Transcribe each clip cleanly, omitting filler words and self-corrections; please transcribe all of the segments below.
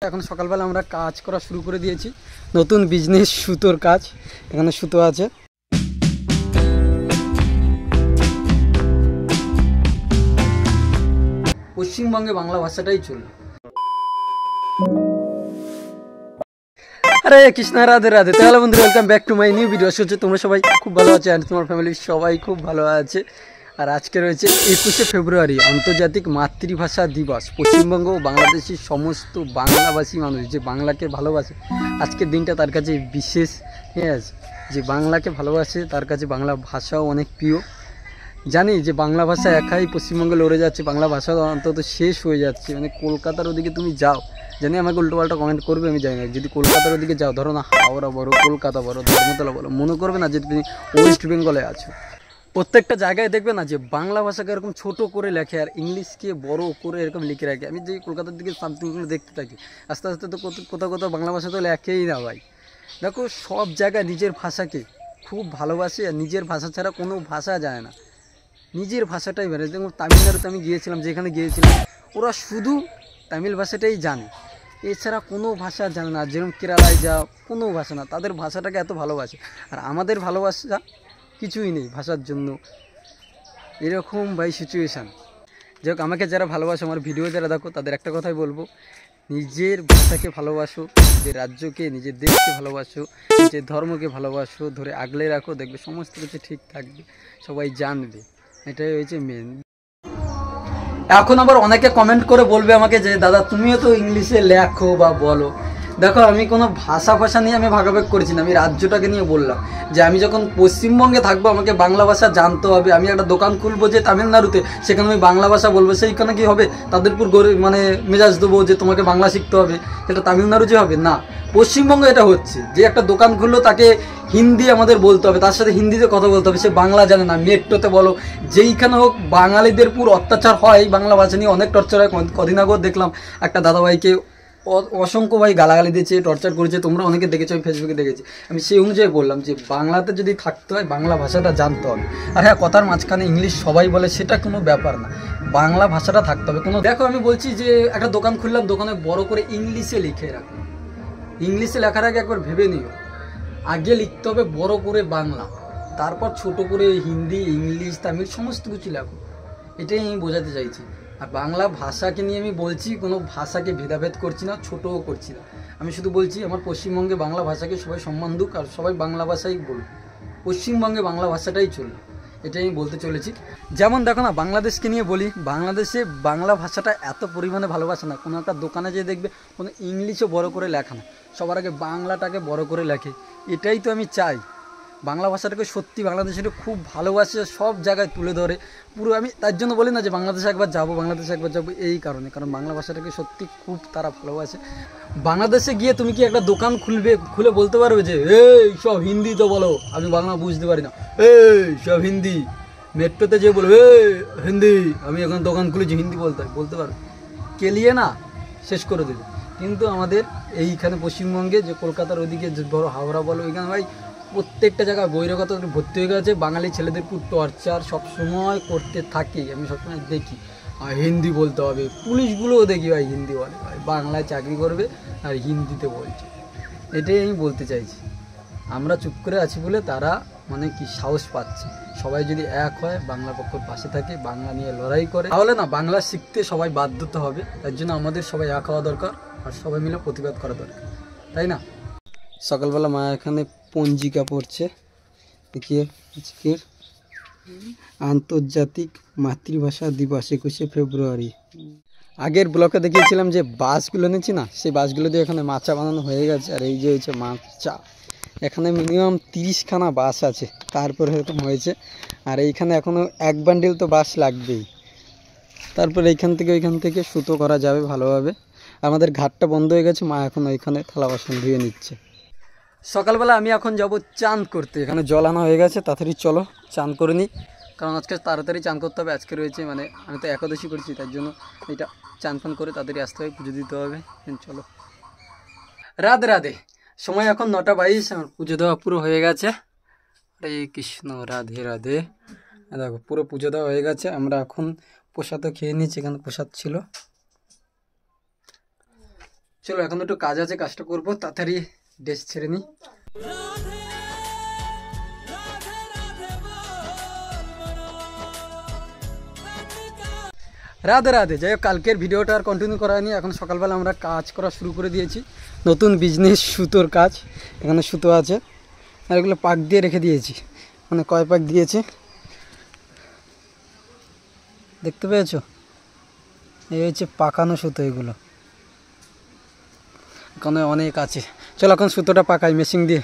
এখন সকালবেলা আমরা কাজ করা শুরু করে দিয়েছি, নতুন বিজনেস সুতোর কাজ। এখানে সুতো আছে। পশ্চিমবঙ্গে বাংলা ভাষাটাই চলে। আরে কৃষ্ণ, রাধে রাধে। তাহলে বন্ধুরা, welcome back to my new video. হচ্ছে তোমরা সবাই খুব ভালো আছে, আর তোমার ফ্যামিলির সবাই খুব ভালো আছে। আর আজকে রয়েছে 21শে ফেব্রুয়ারি, আন্তর্জাতিক মাতৃভাষা দিবস। পশ্চিমবঙ্গ ও বাংলাদেশের সমস্ত বাংলাভাষী মানুষ যে বাংলাকে ভালোবাসে, আজকের দিনটা তার কাছে বিশেষ। ঠিক আছে, যে বাংলাকে ভালোবাসে তার কাছে বাংলা ভাষাও অনেক প্রিয়। জানি যে বাংলা ভাষা একাই পশ্চিমবঙ্গে লড়ে যাচ্ছে, বাংলা ভাষা অন্তত শেষ হয়ে যাচ্ছে। মানে কলকাতার ওদিকে তুমি যাও, জানি আমাকে উল্টোপাল্টা কমেন্ট করবে, আমি জানি না। যদি কলকাতার ওদিকে যাও, ধরো না হাওড়া বলো, কলকাতা বলো, ধর্মতলা বলো, মনে করবে না যে তুমি ওয়েস্ট বেঙ্গলে আছো। প্রত্যেকটা জায়গায় দেখবে না যে বাংলা ভাষাকে এরকম ছোট করে লেখে আর ইংলিশকে বড় করে এরকম লিখে রাখে। আমি যে কলকাতার দিকে সামথিংগুলো দেখতে থাকি, আস্তে আস্তে তো কোথাও কোথাও বাংলা ভাষা তো লেখেই না ভাই। দেখো, সব জায়গায় নিজের ভাষাকে খুব ভালোবাসে, আর নিজের ভাষা ছাড়া কোনো ভাষা যায় না। নিজের ভাষাটাই বেড়ে। দেখুন, তামিলনাড়ুতে আমি গিয়েছিলাম, যেখানে গিয়েছিলাম ওরা শুধু তামিল ভাষাটাই জানে, এছাড়া কোনো ভাষা জানে না। যেরকম কেরালায় যাও, কোনো ভাষা না, তাদের ভাষাটাকে এত ভালোবাসে। আর আমাদের ভালোবাসা কিছুই নেই ভাষার জন্য, এরকম ভাই সিচুয়েশান। যাই হোক, আমাকে যারা ভালোবাসো, আমার ভিডিও যারা দেখো, তাদের একটা কথাই বলবো, নিজের ভাষাকে ভালোবাসো, নিজের রাজ্যকে, নিজের দেশকে ভালোবাসো, নিজের ধর্মকে ভালোবাসো, ধরে আগলে রাখো, দেখবে সমস্ত কিছু ঠিক থাকবে, সবাই জানবে। এটাই হয়েছে মেন। এখন আবার অনেকে কমেন্ট করে বলবে আমাকে যে দাদা তুমিও তো ইংলিশে লেখো বা বলো। দেখো, আমি কোনো ভাষা নিয়ে আমি ভাগাভাগ করেছি না, আমি রাজ্যটাকে নিয়ে বললাম যে আমি যখন পশ্চিমবঙ্গে থাকবো আমাকে বাংলা ভাষা জানতে হবে। আমি একটা দোকান খুলবো যে তামিলনাড়ুতে, সেখানে আমি বাংলা ভাষা বলবো, সেইখানে কি হবে তাদের উপর মানে মেজাজ দেবো যে তোমাকে বাংলা শিখতে হবে, সেটা তামিলনাড়ু যে হবে না। পশ্চিমবঙ্গে এটা হচ্ছে যে একটা দোকান খুললো, তাকে হিন্দি আমাদের বলতে হবে, তার সাথে হিন্দিতে কথা বলতে হবে, সে বাংলা জানে না। মেট্রোতে বলো, যেইখানে হোক, বাঙালিদের পুরো অত্যাচার হয়, বাংলা ভাষা নিয়ে অনেক টর্চার হয়। কদিন আগেও দেখলাম একটা দাদাভাইকে অসংখ্য ভাই গালাগালি দিয়েছে, টর্চার করেছে, তোমরা অনেকে দেখেছো, আমি ফেসবুকে দেখেছি। আমি সেই অনুযায়ী বললাম যে বাংলাতে যদি থাকতে হয় বাংলা ভাষাটা জানতে হবে। আর হ্যাঁ, কথার মাঝখানে ইংলিশ সবাই বলে, সেটা কোনো ব্যাপার না, বাংলা ভাষাটা থাকতে হবে। কোনো দেখো, আমি বলছি যে একটা দোকান খুললাম, দোকানে বড় করে ইংলিশে লিখে রাখো। ইংলিশে লেখার আগে একবার ভেবে নিও, আগে লিখতে হবে বড় করে বাংলা, তারপর ছোট করে হিন্দি, ইংলিশ, তামিল সমস্ত কিছু লেখো। এটাই আমি বোঝাতে চাইছি। আর বাংলা ভাষাকে নিয়ে আমি বলছি, কোনো ভাষাকে ভেদাভেদ করছি না, ছোটও করছি না। আমি শুধু বলছি আমার পশ্চিমবঙ্গে বাংলা ভাষাকে সবাই সম্মান দুক, আর সবাই বাংলা ভাষাই বলুক, পশ্চিমবঙ্গে বাংলা ভাষাটাই চলবে, এটাই আমি বলতে চলেছি। যেমন দেখো না, বাংলাদেশকে নিয়ে বলি, বাংলাদেশে বাংলা ভাষাটা এত পরিমাণে ভালোবাসে না। কোনো একটা দোকানে যেয়ে দেখবে কোনো ইংলিশও বড় করে লেখা না, সবার আগে বাংলাটাকে বড় করে লেখে। এটাই তো আমি চাই, বাংলা ভাষাটাকে সত্যি বাংলাদেশের খুব ভালোবাসে, সব জায়গায় তুলে ধরে পুরো। আমি তার জন্য বলি না যে বাংলাদেশে একবার যাবো, বাংলাদেশে একবার যাবো, এই কারণে, কারণ বাংলা ভাষাটাকে সত্যি খুব তারা ভালোবাসে। বাংলাদেশে গিয়ে তুমি কি একটা দোকান খুলে বলতে পারবে যে এই সব হিন্দি তো বলো, আমি বাংলা বুঝতে পারি না, এই সব হিন্দি? মেট্রোতে যেয়ে বলবে এই হিন্দি, আমি এখন দোকান খুলেছি, হিন্দি বলতে পারবে? কেলিয়ে না শেষ করে দেবে। কিন্তু আমাদের এইখানে পশ্চিমবঙ্গে, যে কলকাতার ওদিকে বড় হাওড়া বলো, ওইখানে ভাই প্রত্যেকটা জায়গায় বহিরাগত ভর্তি হয়ে গেছে। বাঙালি ছেলেদের খুব টর্চার সবসময় করতে থাকে, আমি সবসময় দেখি। আর হিন্দি বলতে হবে, পুলিশগুলোও দেখি ভাই হিন্দি বলে, ভাই বাংলায় চাকরি করবে আর হিন্দিতে বলছে। এটাই আমি বলতে চাইছি। আমরা চুপ করে আছি বলে তারা মানে কি সাহস পাচ্ছে। সবাই যদি এক হয়, বাংলা পক্ষের পাশে থাকে, বাংলা নিয়ে লড়াই করে, তাহলে না বাংলা শিখতে সবাই বাধ্যতা হবে। তার জন্য আমাদের সবাই এক হওয়া দরকার, আর সবাই মিলে প্রতিবাদ করা দরকার, তাই না? সকালবেলা মা এখানে পঞ্জিকা পড়ছে, দেখিয়ে আজকের আন্তর্জাতিক মাতৃভাষা দিবস 21শে ফেব্রুয়ারি। আগের ব্লকে দেখিয়েছিলাম যে বাসগুলো নিচ্ছি না, সেই বাসগুলো দিয়ে এখানে মাচা বানানো হয়ে গেছে। আর এই যে হচ্ছে মাচা, এখানে মিনিমাম 30খানা বাস আছে, তারপরে এরকম হয়েছে। আর এইখানে এখনও এক বান্ডিল তো বাস লাগবেই। তারপর এইখান থেকে ওইখান থেকে সুতো করা যাবে ভালোভাবে। আমাদের ঘাটটা বন্ধ হয়ে গেছে, মা এখন ওইখানে থালা বাসন ধুয়ে নিচ্ছে। সকালবেলা আমি এখন যাব চান করতে, এখানে জল আনা হয়ে গেছে, তাড়াতাড়ি চলো চান করে নিই, কারণ আজকে তাড়াতাড়ি চান করতে হবে। আজকে রয়েছে মানে আমি তো একাদশী করছি, তার জন্য এটা চান ফান করে তাড়াতাড়ি আসতে হবে, পুজো দিতে হবে। চলো, রাধে রাধে। সময় এখন 9:22, আমার পুজো দেওয়া পুরো হয়ে গেছে। হরে কৃষ্ণ, রাধে রাধে। দেখো পুরো পুজো দেওয়া হয়ে গেছে। আমরা এখন প্রসাদও খেয়ে নিচ্ছি, এখানে প্রসাদ ছিল। চলো এখন একটু কাজ আছে, কাজটা করবো, তাড়াতাড়ি ড্রেস ছেড়ে নিই। রাধে রাধে। যাই হোক, কালকের ভিডিওটা আর কন্টিনিউ করা হয়নি। এখন সকালবেলা আমরা কাজ করা শুরু করে দিয়েছি, নতুন বিজনেস সুতোর কাজ। এখানে সুতো আছে আর এগুলো পাক দিয়ে রেখে দিয়েছি, মানে কয় পাক দিয়েছে দেখতে পেয়েছো? এই হচ্ছে পাকানো সুতো, এগুলো এখানে অনেক আছে। চলো এখন সুতোটা পাকাই মেশিন দিয়ে।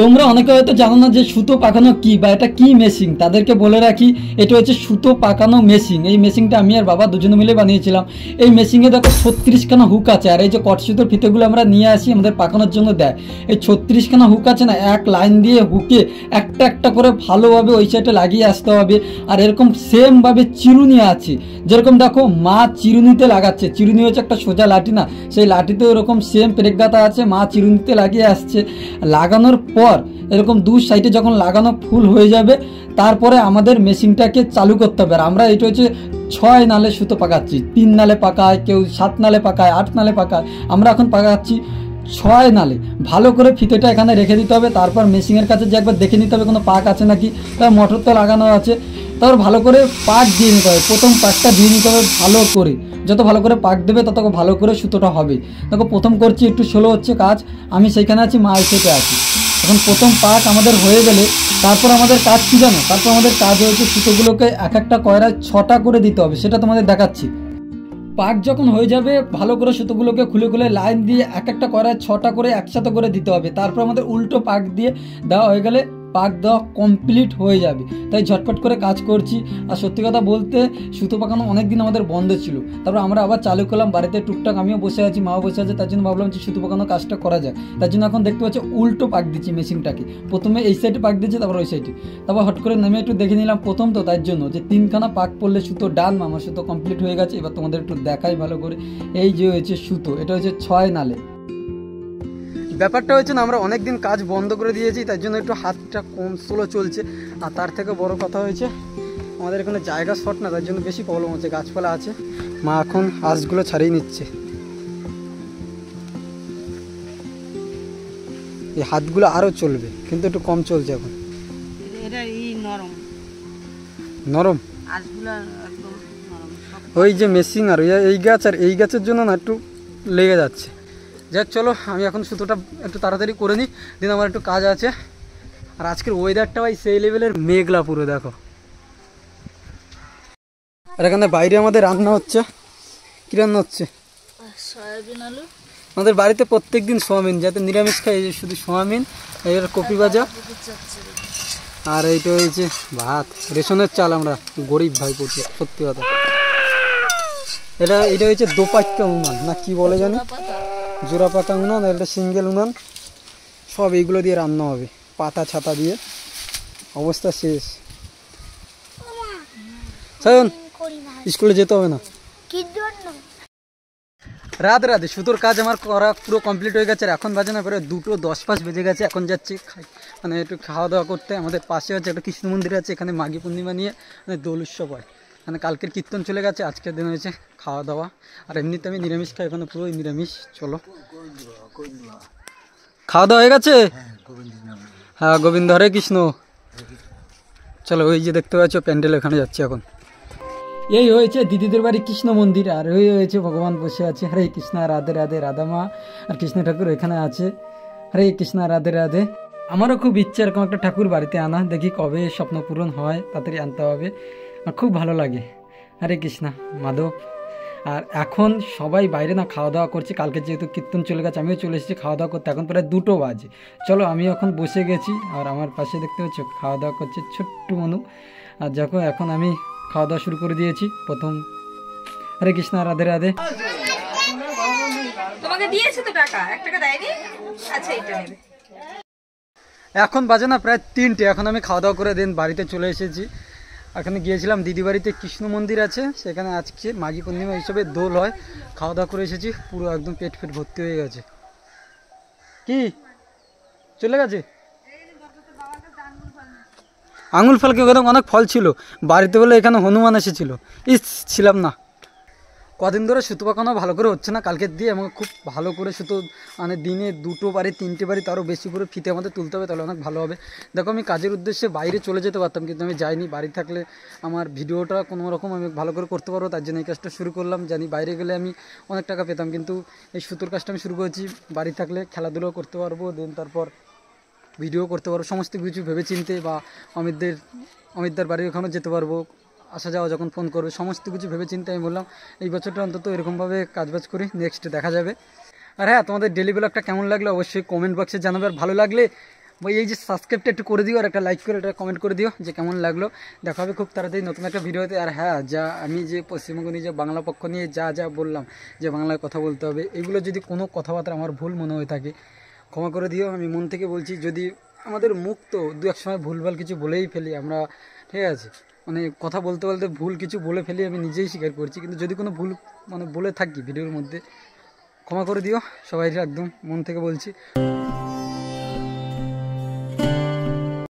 তোমরা অনেকে হয়তো জানো না যে সুতো পাকানো কি বা এটা কি মেশিন। তাদেরকে বলে রাখি, এটা হচ্ছে সুতো পাকানো মেশিন। এই মেশিনটা আমি আর বাবা দুজনে মিলে বানিয়েছিলাম। এই মেশিনে দেখো 36খানা হুক আছে, আর এই যে কট সুতোর ফিতেগুলো আমরা নিয়ে আসি আমাদের পাকানোর জন্য দেয়, এই 36খানা হুক আছে না, এক লাইন দিয়ে হুকে একটা একটা করে ভালোভাবে ওই সাইডে লাগিয়ে আসতে হবে। আর এরকম সেমভাবে চিরুনি আছে, যেরকম দেখো মা চিরুনিতে লাগাচ্ছে, চিরুনি হচ্ছে একটা সোজা লাঠি না, সেই লাঠিতে এরকম সেম পেরেকগাতা আছে, মা চিরুনিতে লাগিয়ে আসছে। লাগানোর পর এরকম দু সাইডে যখন লাগানো ফুল হয়ে যাবে, তারপরে আমাদের মেশিনটাকে চালু করতে হবে। আর আমরা এটা হচ্ছে 6 নালে সুতো পাকাচ্ছি, 3 নালে পাকায়, কেউ 7 নালে পাকায়, 8 নালে পাকায়, আমরা এখন পাকাচ্ছি 6 নালে। ভালো করে ফিতেটা এখানে রেখে দিতে হবে, তারপর মেশিনের কাছে যে একবার দেখে নিতে হবে কোনো পাক আছে নাকি। তার মোটর তো লাগানো আছে, তারপর ভালো করে পাক দিয়ে নিতে হবে। প্রথম পাকটা দিয়ে নিতে হবে ভালো করে, যত ভালো করে পাক দেবে তত ভালো করে সুতোটা হবে। দেখো প্রথম করছি, একটু স্লো হচ্ছে কাজ, আমি সেইখানে আছি, মা সেটে আছি। এখন প্রথম পাক আমাদের হয়ে গেলে তারপর আমাদের কাজ কী জানো? তারপর আমাদের কাজ হচ্ছে সুতোগুলোকে এক একটা কয়রায় 6টা করে দিতে হবে, সেটা তোমাদের দেখাচ্ছি। পাক যখন হয়ে যাবে ভালো করে সুতোগুলোকে খুলে খুলে লাইন দিয়ে এক একটা কয়রায় 6টা করে একসাথে করে দিতে হবে। তারপর আমাদের উল্টো পাক দিয়ে দেওয়া হয়ে গেলে পাক দেওয়া কমপ্লিট হয়ে যাবে। তাই ঝটপট করে কাজ করছি। আর সত্যি কথা বলতে সুতো পাকানো অনেক দিন আমাদের বন্ধ ছিল, তারপর আমরা আবার চালু করলাম। বাড়িতে টুকটাক আমিও বসে আছি, মাও বসে আছে, তার জন্য ভাবলাম যে সুতো পাকানো কাজটা করা যায়। তার জন্য এখন দেখতে পাচ্ছি উল্টো পাক দিচ্ছি মেশিনটাকে, প্রথমে এই সাইডে পাক দিচ্ছে, তারপর ওই সাইডে। তারপর হট করে নেমে একটু দেখে নিলাম প্রথম তো, তার জন্য যে 3খানা পাক পড়লে সুতো ডান, আমার সুতো কমপ্লিট হয়ে গেছে। এবার তোমাদের একটু দেখাই ভালো করে। এই যে হয়েছে সুতো, এটা হচ্ছে 6 নালে। ব্যাপারটা হচ্ছে না, আমরা অনেক দিন কাজ বন্ধ করে দিয়েছি, তার জন্য একটু হাতটা কম স্লো চলছে। আর তার থেকে বড় কথা হয়েছে আমাদের এখানে জায়গা শর্ট না, তার জন্য বেশি প্রবলেম হচ্ছে। গাছপালা আছে, মা এখন আঁশগুলো ছাড়িয়ে নিচ্ছে। এই হাতগুলো আরও চলবে, কিন্তু একটু কম চলছে এখন। নরম নরম ওই যে মেশিন আর এই গাছ আর এই গাছের জন্য না একটু লেগে যাচ্ছে। যাক চলো, আমি এখন সুতোটা একটু তাড়াতাড়ি করে নিই, দিন আমার একটু কাজ আছে। আর আজকের ওয়েদারটা ভাই সেই লেভেলের মেঘলা পুরো, দেখো। আর এখানে বাইরে আমাদের রান্না হচ্ছে। কী রান্না হচ্ছে? সয়াবিন আলু। আমাদের বাড়িতে প্রত্যেক দিন সোয়াবিন, যাতে নিরামিষ খাই, শুধু সোয়াবিন, এর কপি ভাজা, আর এইটা হয়েছে ভাত। রেশনের চাল, আমরা গরিব ভাই করছি, সত্যি কথা। এটা হচ্ছে দোপাক্কা উনান না কি বলে জানি, জোড়া পাতা উনান, আর এটা সিঙ্গেল উনান। সব এইগুলো দিয়ে রান্না হবে, পাতা ছাতা দিয়ে। অবস্থা শেষ। সায়ন, স্কুলে যেতে হবে না। রাত রাতে সুতোর কাজ আমার করা পুরো কমপ্লিট হয়ে গেছে। আর এখন বাজে না, প্রায় 2:10 বেজে গেছে। এখন যাচ্ছি মানে একটু খাওয়া দাওয়া করতে। আমাদের পাশে হচ্ছে একটা কৃষ্ণ মন্দির আছে, এখানে মাঘী পূর্ণিমা নিয়ে মানে দোল উৎসব হয়। মানে কালকের কীর্তন চলে গেছে, আজকের দিন হয়েছে খাওয়া দাওয়া। আর এমনিতে আমি নিরামিষ খাই, এখানে পুরোই নিরামিষ। চলো, খাওয়া দাওয়া হয়ে গেছে? হ্যাঁ গোবিন্দ, হরে কৃষ্ণ। চলো, ওই যে দেখতে পাচ্ছ প্যান্ডেল, এখানে যাচ্ছি এখন। এই হয়েছে দিদিদের বাড়ি কৃষ্ণ মন্দির, আর ওই হয়েছে ভগবান বসে আছে। হরে কৃষ্ণ, রাধে রাধে। রাধা মা আর কৃষ্ণ ঠাকুর এখানে আছে। হরে কৃষ্ণ, রাধে রাধে। আমারও খুব ইচ্ছে এরকম একটা ঠাকুর বাড়িতে আনা, দেখি কবে স্বপ্ন পূরণ হয়, তাড়াতাড়ি আনতে হবে। আর খুব ভালো লাগে। হরে কৃষ্ণ মাধব। আর এখন সবাই বাইরে না খাওয়া দাওয়া করছে, কালকে যেহেতু কীর্তন চলে গেছে, আমিও চলে এসেছি খাওয়া দাওয়া করতে। এখন প্রায় 2 বাজে। চলো, আমি এখন বসে গেছি, আর আমার পাশে দেখতে পাচ্ছ খাওয়া দাওয়া করছে ছোট্ট মনু। আর যখন এখন আমি খাওয়া দাওয়া শুরু করে দিয়েছি। প্রথম হরে কৃষ্ণ, রাধে রাধে। তোমাকে দিয়েছে তো টাকা, 1 টাকা দেয়নি? আচ্ছা, এটা নেবে। এখন বাজে না প্রায় 3টে। এখন আমি খাওয়া দাওয়া করে দিন বাড়িতে চলে এসেছি। এখানে গিয়েছিলাম দিদি বাড়িতে, কৃষ্ণ মন্দির আছে সেখানে, আজকে মাঘী পূর্ণিমা হিসেবে দোল হয়। খাওয়া দাওয়া করে এসেছি, পুরো একদম পেট ভর্তি হয়ে গেছে। কি চলে গেছে? আঙুল ফল কি একদম অনেক ফল ছিল, বাড়িতে বলে এখানে হনুমান এসেছিল, ছিলাম না। কদিন ধরে সুতো পাকানো ভালো করে হচ্ছে না, কালকে দিয়ে আমাকে খুব ভালো করে সুতো মানে দিনে 2টো বাড়ি 3টে বাড়ি তারও বেশি করে ফিতে আমাদের তুলতে হবে, তাহলে অনেক ভালো হবে। দেখো আমি কাজের উদ্দেশ্যে বাইরে চলে যেতে পারতাম, কিন্তু আমি যাইনি। বাড়ি থাকলে আমার ভিডিওটা কোনো রকম আমি ভালো করে করতে পারবো, তার জন্য এই কাজটা শুরু করলাম। জানি বাইরে গেলে আমি অনেক টাকা পেতাম, কিন্তু এই সুতোর কাজটা আমি শুরু করেছি। বাড়ি থাকলে খেলাধুলো করতে পারবো, দেন তারপর ভিডিও করতে পারবো, সমস্ত কিছু ভেবে চিনতে, বা অমিতদার বাড়ির ওখানেও যেতে পারবো, আসা যাওয়া যখন ফোন করবে সমস্ত কিছু ভেবে চিন্তে আমি বললাম এই বছরটা অন্তত এরকমভাবে কাজবাজ করি, নেক্সট দেখা যাবে। আর হ্যাঁ, তোমাদের ডেলি ব্লগটা কেমন লাগলো অবশ্যই কমেন্ট বক্সে জানাবে। আর ভালো লাগলে ভাই এই যে সাবস্ক্রাইবটা একটু করে দিও, আর একটা লাইক করে একটা কমেন্ট করে দিও যে কেমন লাগলো। দেখা হবে খুব তাড়াতাড়ি নতুন একটা ভিডিওতে। আর হ্যাঁ, যা আমি যে পশ্চিমবঙ্গ নিয়ে যে বাংলা পক্ষ নিয়ে যা বললাম যে বাংলায় কথা বলতে হবে, এগুলো যদি কোনো কথাবার্তা আমার ভুল মনে হয়ে থাকে ক্ষমা করে দিও, আমি মন থেকে বলছি। যদি আমাদের মুখ তো দু এক সময় ভুলভাল কিছু বলেই ফেলি আমরা, ঠিক আছে, মানে কথা বলতে বলতে ভুল কিছু বলে ফেলি, আমি নিজেই স্বীকার করছি। কিন্তু যদি কোনো ভুল মানে বলে থাকি ভিডিওর মধ্যে, ক্ষমা করে দিও সবাই, একদম মন থেকে বলছি।